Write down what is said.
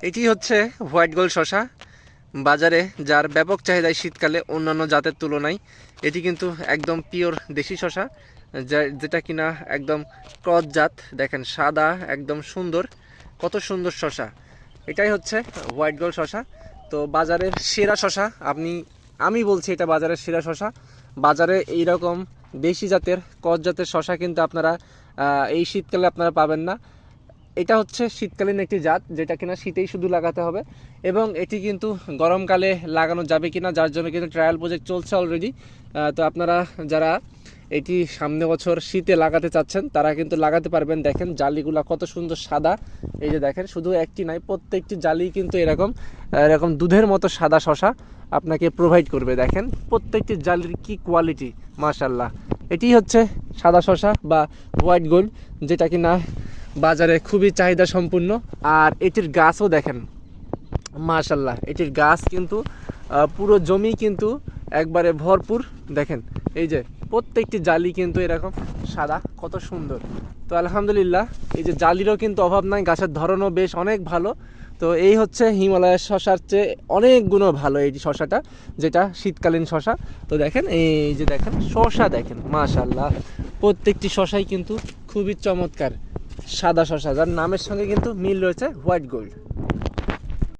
এটি হচ্ছে white gold শসা। বাজারে যার ব্যাপক চাহিদা শীতকালে অন্যান্য জাতের তুলনায়। এটি কিন্তু একদম পিওর দেশি শসা, যেটা কিনা একদম ক্রস জাত। দেখেন সাদা একদম সুন্দর, কত সুন্দর শসা। এটাই হচ্ছে হোয়াইট গোল্ড শসা। তো বাজারের সেরা শসা, আমি বলছি এটা বাজারের সেরা শসা। বাজারে এইরকম দেশি জাতের ক্রস জাতের শসা কিন্তু আপনারা এই শীতকালে আপনারা পাবেন না। এটা হচ্ছে শীতকালীন একটি জাত, যেটা কিনা শীতেই শুধু লাগাতে হবে, এবং এটি কিন্তু গরমকালে লাগানো যাবে কিনা, যার জন্য কিন্তু ট্রায়াল প্রজেক্ট চলছে অলরেডি। তো আপনারা যারা এটি সামনে বছর শীতে লাগাতে চাচ্ছেন তারা কিন্তু লাগাতে পারবেন। দেখেন জালিগুলা কত সুন্দর সাদা। এই যে দেখেন, শুধু একটি নাই, প্রত্যেকটি জালি কিন্তু এরকম এরকম দুধের মতো সাদা শসা আপনাকে প্রোভাইড করবে। দেখেন প্রত্যেকটি জালির কি কোয়ালিটি, মাশাল্লাহ। এটি হচ্ছে সাদা শসা বা হোয়াইট গোল্ড, যেটা কিনা বাজারে খুবই চাহিদা সম্পূর্ণ। আর এটির গাছও দেখেন, মাশাল্লাহ, এটির গাছ কিন্তু পুরো জমি কিন্তু একবারে ভরপুর। দেখেন এই যে প্রত্যেকটি জালি কিন্তু এরকম সাদা, কত সুন্দর। তো আলহামদুলিল্লাহ, এই যে জালিরও কিন্তু অভাব নাই, গাছের ধরনও বেশ অনেক ভালো। তো এই হচ্ছে হিমালয়ের শসার চেয়ে অনেক গুণও ভালো এই শসাটা, যেটা শীতকালীন শসা। তো দেখেন এই যে দেখেন শসা, দেখেন মাশাল্লাহ, প্রত্যেকটি শসাই কিন্তু খুবই চমৎকার সাদা শসা, যার নামের সঙ্গে কিন্তু মিল রয়েছে, হোয়াইট গোল্ড।